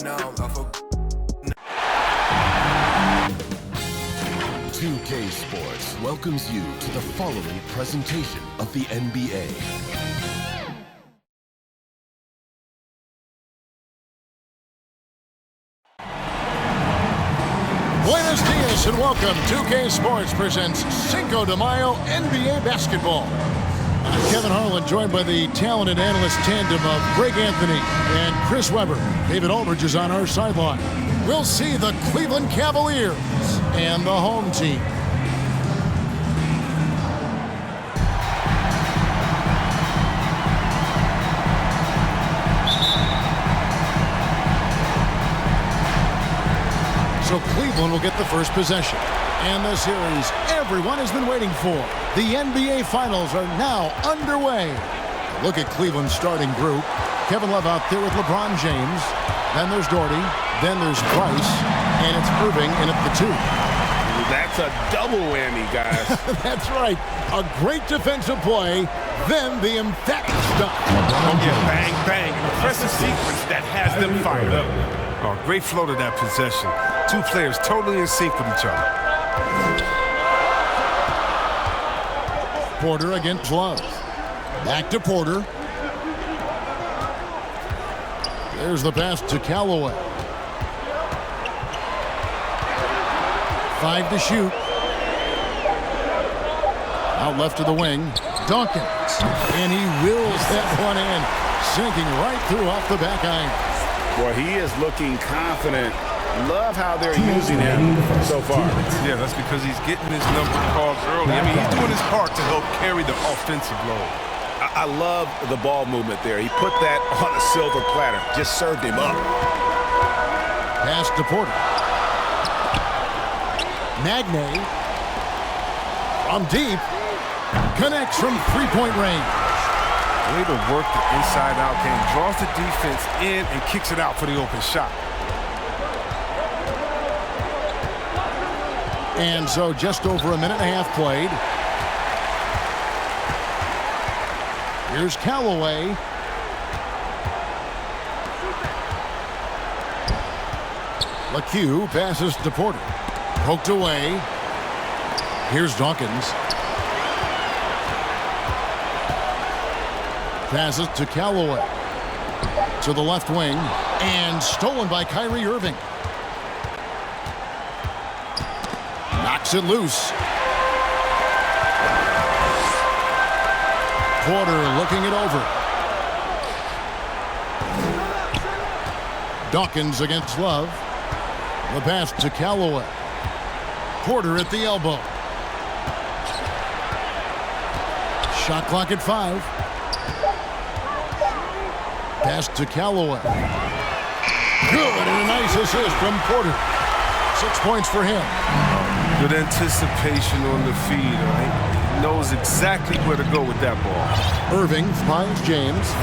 No, I forgot. 2K Sports welcomes you to the following presentation of the NBA. Buenos dias and welcome. 2K Sports presents Cinco de Mayo NBA basketball. I'm Kevin Harlan, joined by the talented analyst tandem of Greg Anthony and Chris Webber. David Aldridge is on our sideline. We'll see the Cleveland Cavaliers and the home team. So Cleveland will get the first possession. And the series everyone has been waiting for. The NBA Finals are now underway. Look at Cleveland's starting group. Kevin Love out there with LeBron James. Then there's Doherty. Then there's Price. And it's Irving in at the 2. That's a double whammy, guys. That's right. A great defensive play. Then the emphatic stuff. Bang, bang. Impressive sequence that has them fired up. Oh, great flow to that possession. Two players totally in sync with each other. Porter against Love. Back to Porter. There's the pass to Callaway. 5 to shoot. Out left to the wing. Dawkins. And he wills that one in. Sinking right through off the back iron. Boy, he is looking confident. Love how they're using him so far. Yeah, that's because he's getting his number called early. I mean, he's doing his part to help carry the offensive load. I love the ball movement there. He put that on a silver platter. Just served him up. Pass to Porter. Magne. From deep. Connects from three-point range. Way to work the inside-out game. Draws the defense in and kicks it out for the open shot. And so just over a minute and a half played. Here's Callaway. LeCue passes to Porter. Poked away. Here's Dawkins. Passes to Callaway. To the left wing. And stolen by Kyrie Irving. Knocks it loose. Porter looking it over. Dawkins against Love. The pass to Callaway. Porter at the elbow. Shot clock at 5. Pass to Callaway. Good, and a nice assist from Porter. 6 points for him. Good anticipation on the feed. Right? He knows exactly where to go with that ball. Irving finds James.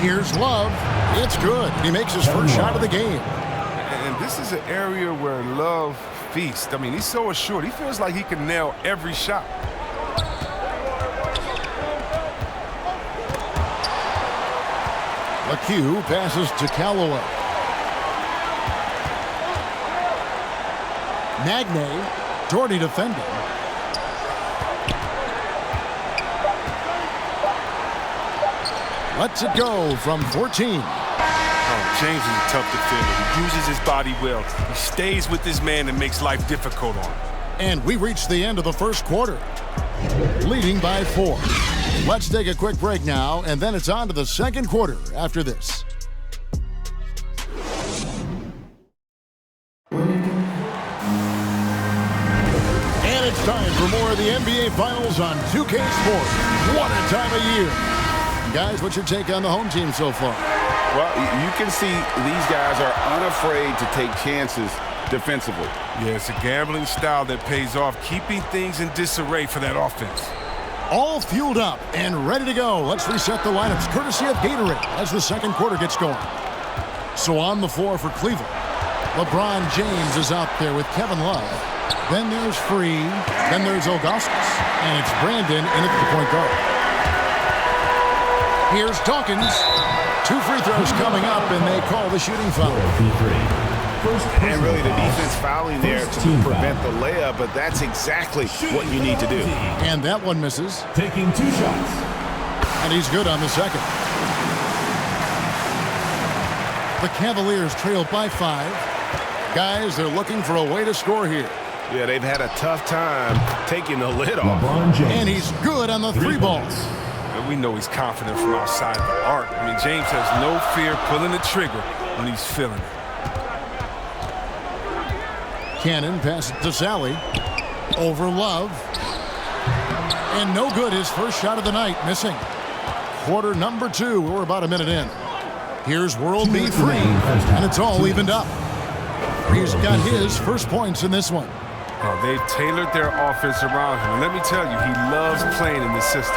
Here's Love. It's good. He makes his first shot of the game. And this is an area where Love feasts. I mean, he's so assured. He feels like he can nail every shot. LeCue passes to Callaway. Magne, Doherty defending. Lets it go from 14. Oh, James is a tough defender. He uses his body well. He stays with his man and makes life difficult on him. And we reach the end of the first quarter, leading by 4. Let's take a quick break now, and then it's on to the second quarter after this. And it's time for more of the NBA Finals on 2K Sports. What a time of year. Guys, what's your take on the home team so far? Well, you can see these guys are unafraid to take chances defensively. Yeah, it's a gambling style that pays off, keeping things in disarray for that offense. All fueled up and ready to go. Let's reset the lineups courtesy of Gatorade as the second quarter gets going. So on the floor for Cleveland, LeBron James is out there with Kevin Love. Then there's Free. Then there's Augustus. And it's Brandon in at the point guard. Here's Dawkins. 2 free throws coming up, and they call the shooting foul. And really the defense fouling there to prevent the layup, but that's exactly what you need to do. And that one misses. Taking 2 shots. And he's good on the second. The Cavaliers trail by 5. Guys, they're looking for a way to score here. Yeah, they've had a tough time taking the lid off. And he's good on the 3 balls. And we know he's confident from outside the arc. I mean, James has no fear pulling the trigger when he's feeling it. Cannon passes to Sally. Over Love. And no good, his first shot of the night, missing. Quarter number 2, we're about a minute in. Here's World B3, and it's all evened up. He's got his first points in this one. Oh, they've tailored their offense around him. And let me tell you, he loves playing in this system.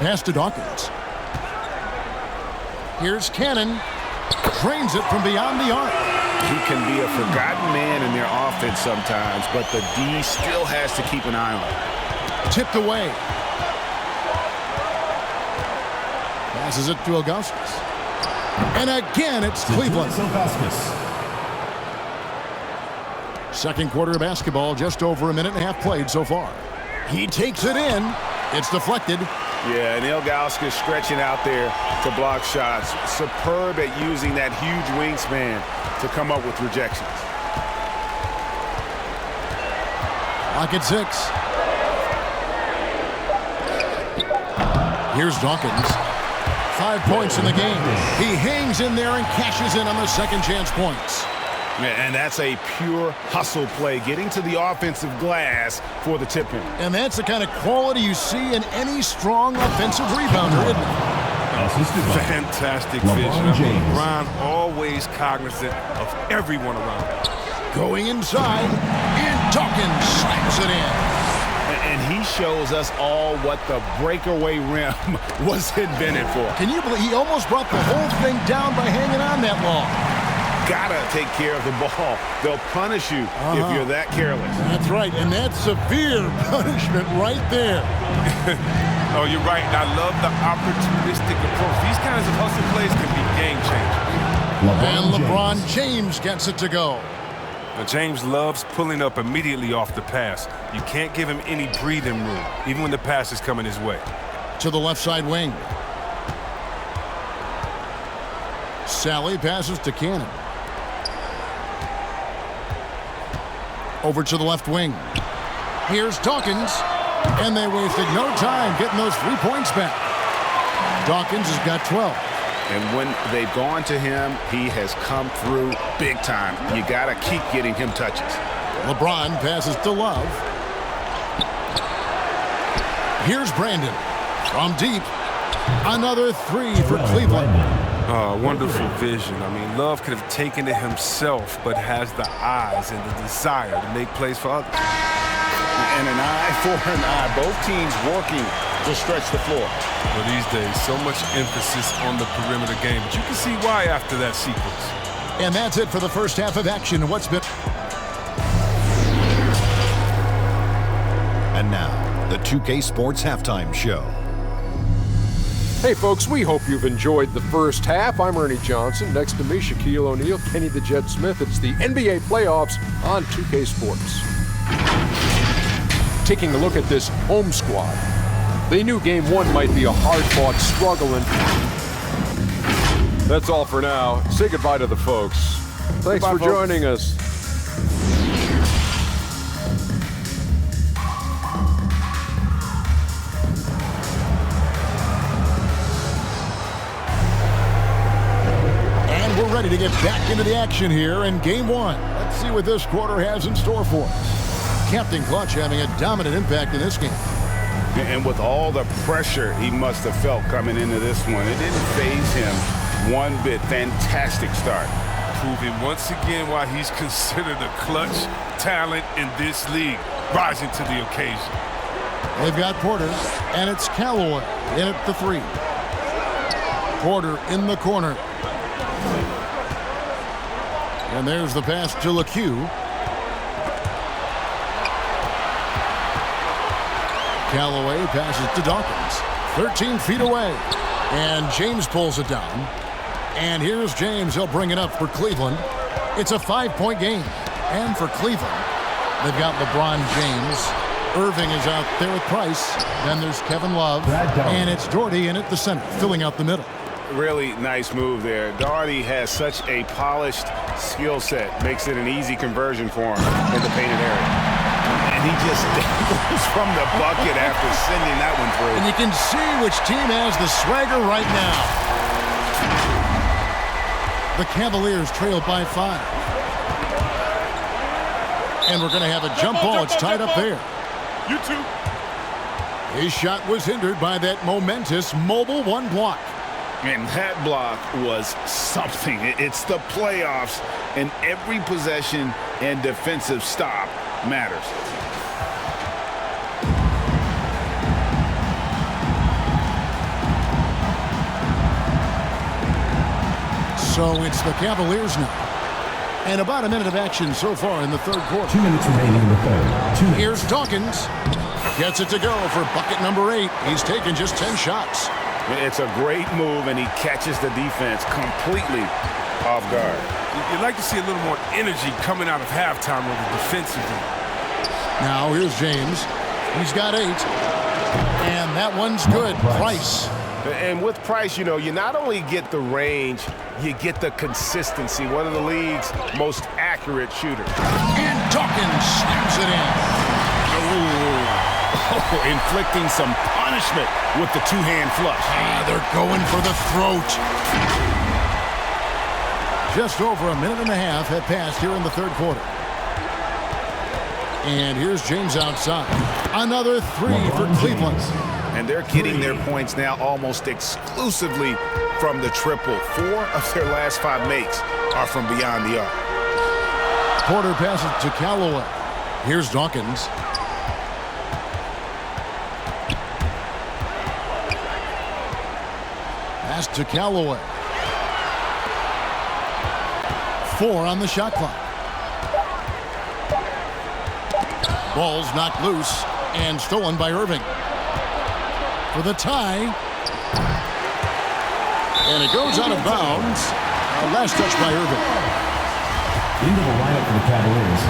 Pass to Dawkins. Here's Cannon. Drains it from beyond the arc. He can be a forgotten man in their offense sometimes, but the D still has to keep an eye on him. Tipped away. Passes it to Augustus. And again, it's Cleveland. Second quarter of basketball, just over a minute and a half played so far. He takes it in. It's deflected. Yeah, and Ilgauskas stretching out there to block shots. Superb at using that huge wingspan to come up with rejections. Lock at 6. Here's Dawkins. 5 points in the game. He hangs in there and cashes in on the second chance points. And that's a pure hustle play, getting to the offensive glass for the tip-in. And that's the kind of quality you see in any strong offensive rebounder, isn't it? Fantastic vision. LeBron always cognizant of everyone around him. Going inside, and Dawkins slams it in. And he shows us all what the breakaway rim was invented for. Can you believe he almost brought the whole thing down by hanging on that long? Gotta take care of the ball. They'll punish you if you're that careless. That's right, and that's severe punishment right there. Oh, you're right, and I love the opportunistic approach. These kinds of hustle plays can be game changers. And LeBron James gets it to go. Now, James loves pulling up immediately off the pass. You can't give him any breathing room, even when the pass is coming his way. To the left side wing. Sally passes to Cannon. Over to the left wing. Here's Dawkins. And they wasted no time getting those 3 points back. Dawkins has got 12. And when they've gone to him, he has come through big time. You got to keep getting him touches. LeBron passes to Love. Here's Brandon. From deep. Another 3 for Cleveland. Wonderful vision. I mean, Love could have taken it himself, but has the eyes and the desire to make plays for others. And an eye for an eye. Both teams working to stretch the floor. Well, these days, so much emphasis on the perimeter game, but you can see why after that sequence. And that's it for the first half of action. What's been... And now, the 2K Sports Halftime Show. Hey folks, we hope you've enjoyed the first half. I'm Ernie Johnson. Next to me, Shaquille O'Neal, Kenny the Jet Smith. It's the NBA playoffs on 2K Sports. Taking a look at this home squad. They knew game 1 might be a hard-fought struggle, and that's all for now. Say goodbye to the folks. Thanks for joining us. We're ready to get back into the action here in game 1. Let's see what this quarter has in store for us. Captain Clutch having a dominant impact in this game. And with all the pressure he must have felt coming into this one, it didn't faze him one bit. Fantastic start. Proving once again why he's considered a clutch talent in this league, rising to the occasion. They've got Porter, and it's Callaway in at the 3. Porter in the corner. And there's the pass to LeCue. Callaway passes to Dawkins. 13 feet away. And James pulls it down. And here's James. He'll bring it up for Cleveland. It's a 5-point game. And for Cleveland, they've got LeBron James. Irving is out there with Price. Then there's Kevin Love. And it's Doherty in at the center, filling out the middle. Really nice move there. Doherty has such a polished skill set. Makes it an easy conversion for him in the painted area. And he just dangles from the bucket after sending that one through. And you can see which team has the swagger right now. The Cavaliers trail by 5. And we're going to have a jump ball. It's tied up there. You too. His shot was hindered by that momentous mobile 1 block. And that block was something. It's the playoffs, and every possession and defensive stop matters. So it's the Cavaliers now. And about a minute of action so far in the third quarter. 2 minutes remaining in the third. 2 minutes. Here's Dawkins. Gets it to go for bucket number 8. He's taken just 10 shots. It's a great move, and he catches the defense completely off guard. You'd like to see a little more energy coming out of halftime on the defensive end. Now here's James. He's got 8. And that one's good. Price. And with Price, you know, you not only get the range, you get the consistency. One of the league's most accurate shooters. And Dawkins snaps it in. Oh, inflicting some punishment with the two-hand flush. They're going for the throat. Just over a minute and a half have passed here in the third quarter. And here's James outside. Another 3 for Cleveland. And they're getting their points now almost exclusively from the triple. 4 of their last 5 makes are from beyond the arc. Porter passes to Callaway. Here's Dawkins. Pass to Callaway. 4 on the shot clock. Ball's knocked loose and stolen by Irving. For the tie. And it goes out of bounds. Last touch by Irving. Into the lineup for the Cavaliers.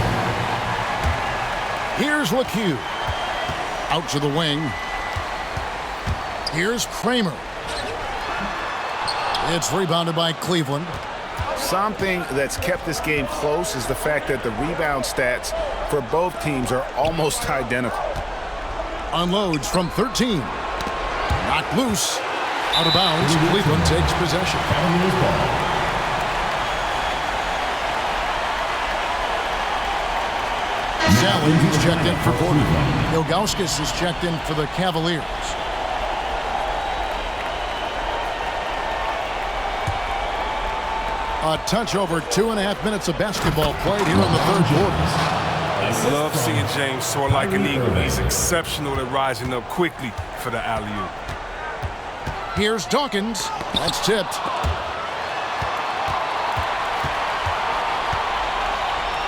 Here's LeCue. Out to the wing. Here's Kramer. It's rebounded by Cleveland. Something that's kept this game close is the fact that the rebound stats for both teams are almost identical. Unloads from 13. Knocked loose. Out of bounds. Cleveland takes possession. Sally, he's checked in for Porter. Ilgauskas is checked in for the Cavaliers. A touch over 2.5 minutes of basketball played here in the third quarter. I love seeing James soar like an eagle. He's exceptional at rising up quickly for the alley-oop. Here's Dawkins. That's tipped.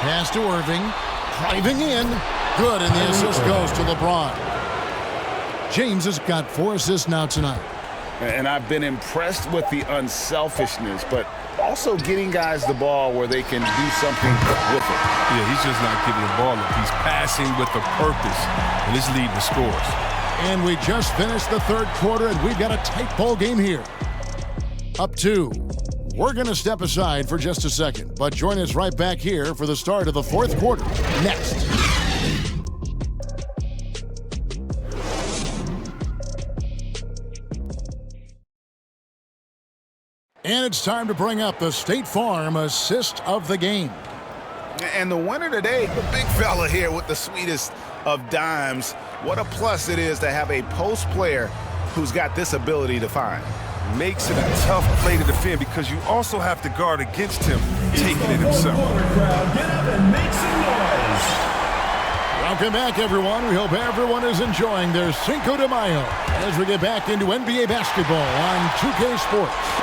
Pass to Irving. Driving in. Good, and the assist goes to LeBron. James has got 4 assists now tonight. And I've been impressed with the unselfishness, but also getting guys the ball where they can do something with it. Yeah, he's just not giving the ball up. He's passing with a purpose, and it's leading the scores. And we just finished the third quarter, and we've got a tight ball game here. Up 2. We're going to step aside for just a second, but join us right back here for the start of the fourth quarter next. And it's time to bring up the State Farm assist of the game. And the winner today, the big fella here with the sweetest of dimes. What a plus it is to have a post player who's got this ability to find. Makes it a tough play to defend because you also have to guard against him taking it himself. Welcome back, everyone. We hope everyone is enjoying their Cinco de Mayo as we get back into NBA basketball on 2K Sports.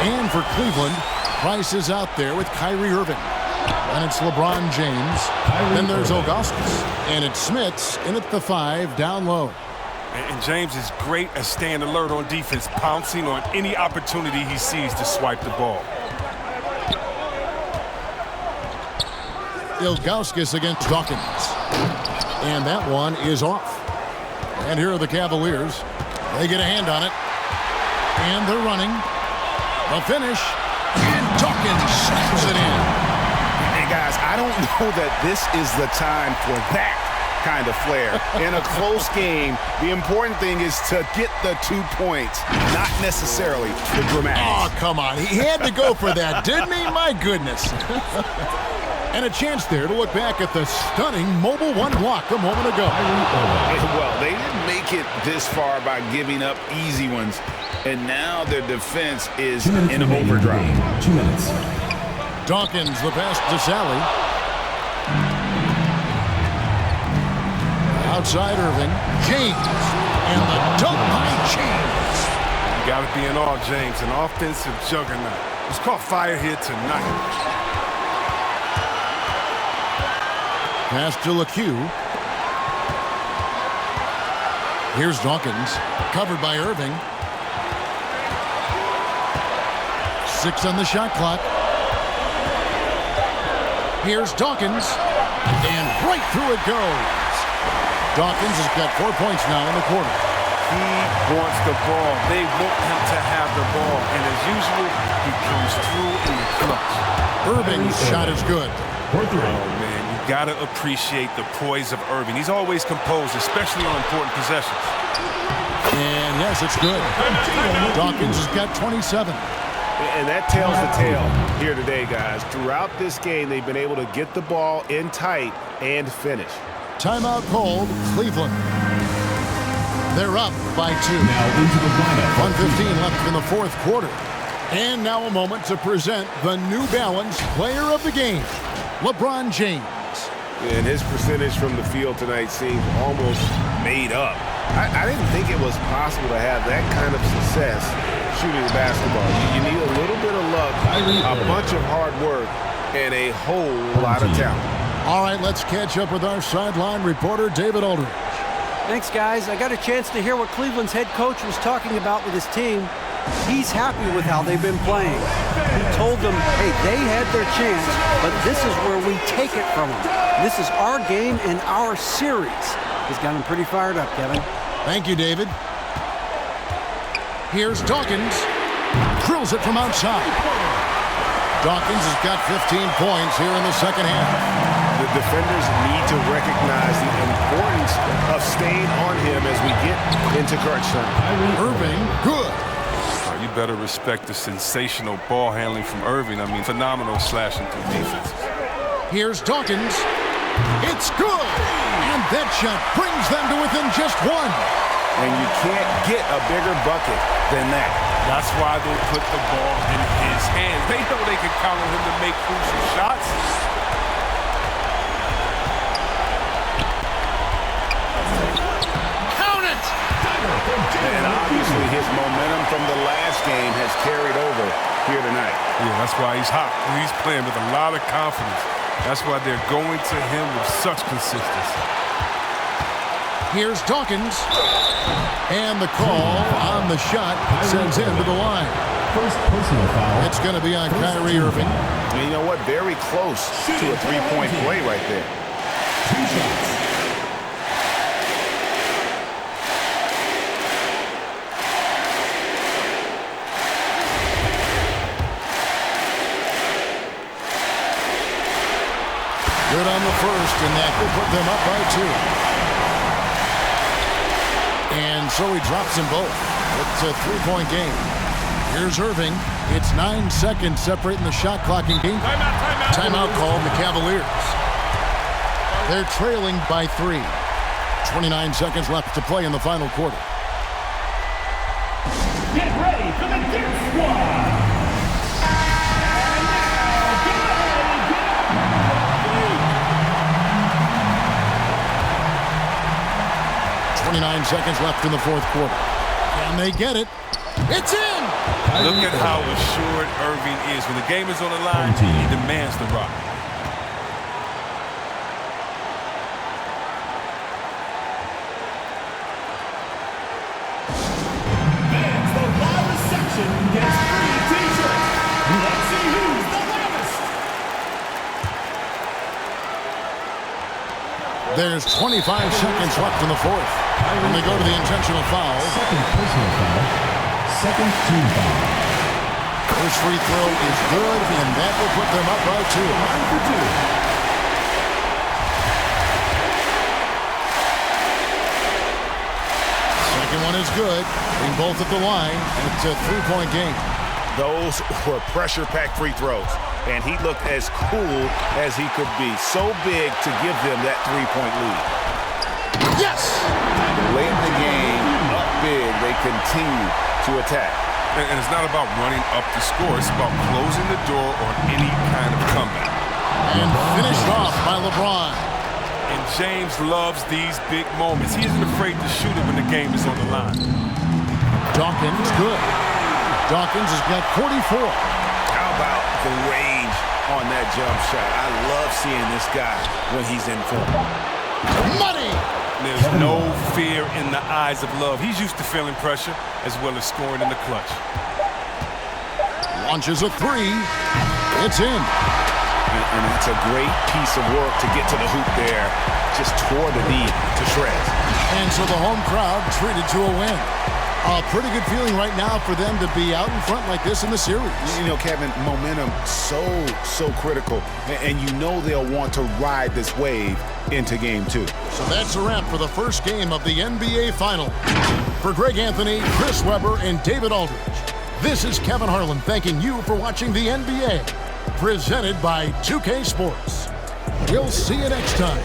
And for Cleveland, Price is out there with Kyrie Irving. And it's LeBron James. Then there's Ilgauskas. And it's Smits in at the 5 down low. And James is great at staying alert on defense, pouncing on any opportunity he sees to swipe the ball. Ilgauskas against Dawkins. And that one is off. And here are the Cavaliers. They get a hand on it. And they're running. The finish. And Dawkins slams it in. Hey, guys, I don't know that this is the time for that kind of flair. In a close game, the important thing is to get the 2 points, not necessarily the dramatics. Oh, come on. He had to go for that, didn't he? My goodness. And a chance there to look back at the stunning Mobile 1 block a moment ago. Well, they didn't make it this far by giving up easy ones, and now their defense is in overdrive. 2 minutes. Dawkins, the pass to Sally. Outside Irving. James. And the dunk by James. You got to be in awe, James, an offensive juggernaut. He's caught fire here tonight. Pass to LeCue. Here's Dawkins. Covered by Irving. 6 on the shot clock. Here's Dawkins. And right through it goes. Dawkins has got 4 points now in the quarter. He wants the ball. They want him to have the ball. And as usual, he comes through in the clutch. Irving's shot is good. For 3. Oh, man, you got to appreciate the poise of Irving. He's always composed, especially on important possessions. And yes, it's good. Dawkins has got 27. And that tells the tale here today, guys. Throughout this game, they've been able to get the ball in tight and finish. Timeout called, Cleveland. They're up by 2. Now into the lineup. 1:15 left in the fourth quarter. And now a moment to present the New Balance Player of the Game, LeBron James. And his percentage from the field tonight seems almost made up. I didn't think it was possible to have that kind of success shooting the basketball. You need a little bit of luck, a bunch of hard work, and a whole lot of talent. All right, let's catch up with our sideline reporter, David Aldridge. Thanks, guys. I got a chance to hear what Cleveland's head coach was talking about with his team. He's happy with how they've been playing. He told them, hey, they had their chance, but this is where we take it from them. This is our game and our series. He's got him pretty fired up, Kevin. Thank you, David. Here's Dawkins. Drills it from outside. Dawkins has got 15 points here in the second half. The defenders need to recognize the importance of staying on him as we get into crunch time. Irving, good. You better respect the sensational ball handling from Irving. I mean, phenomenal slashing through defenses. Here's Dawkins. It's good. And that shot brings them to within just 1. And you can't get a bigger bucket than that. That's why they put the ball in his hands. They know they can count on him to make crucial shots. Count it! And obviously his momentum from the last game has carried over here tonight. Yeah, that's why he's hot. He's playing with a lot of confidence. That's why they're going to him with such consistency. Here's Dawkins. And the call on the shot sends him to the line. First personal foul. It's going to be on Kyrie Irving. And you know what? Very close to a three-point play right there. 2 shots. Good on the first, and that will put them up by 2. And so he drops them both. It's a 3-point game. Here's Irving. It's 9 seconds separating the shot clock and game. Timeout called the Cavaliers. They're trailing by 3. 29 seconds left to play in the final quarter. Get ready for the Dip Squad. 29 seconds left in the fourth quarter. And they get it. It's in! Look at how assured Irving is. When the game is on the line, he demands the rock. There's 25 seconds left in the fourth. And they go to the intentional foul. Second personal foul. Second team foul. First free throw is good, and that will put them up by 2. 9 for 2. Second one is good. Being both at the line, and it's a 3-point game. Those were pressure-packed free throws, and he looked as cool as he could be. So big to give them that 3-point lead. Yes! Late in the game, up big, they continue to attack. And it's not about running up the score. It's about closing the door on any kind of comeback. And finished off by LeBron. And James loves these big moments. He isn't afraid to shoot it when the game is on the line. Dawkins, good. Dawkins has got 44. How about the range on that jump shot? I love seeing this guy when he's in form. Money! There's no fear in the eyes of Love. He's used to feeling pressure as well as scoring in the clutch. Launches a 3. It's in. And it's a great piece of work to get to the hoop there. Just tore the knee to shreds. And so the home crowd treated to a win. A pretty good feeling right now for them to be out in front like this in the series. You know, Kevin, momentum so critical. And you know they'll want to ride this wave into game 2. So that's a wrap for the first game of the NBA Final. For Greg Anthony, Chris Webber, and David Aldridge, this is Kevin Harlan thanking you for watching the NBA. Presented by 2K Sports. We'll see you next time.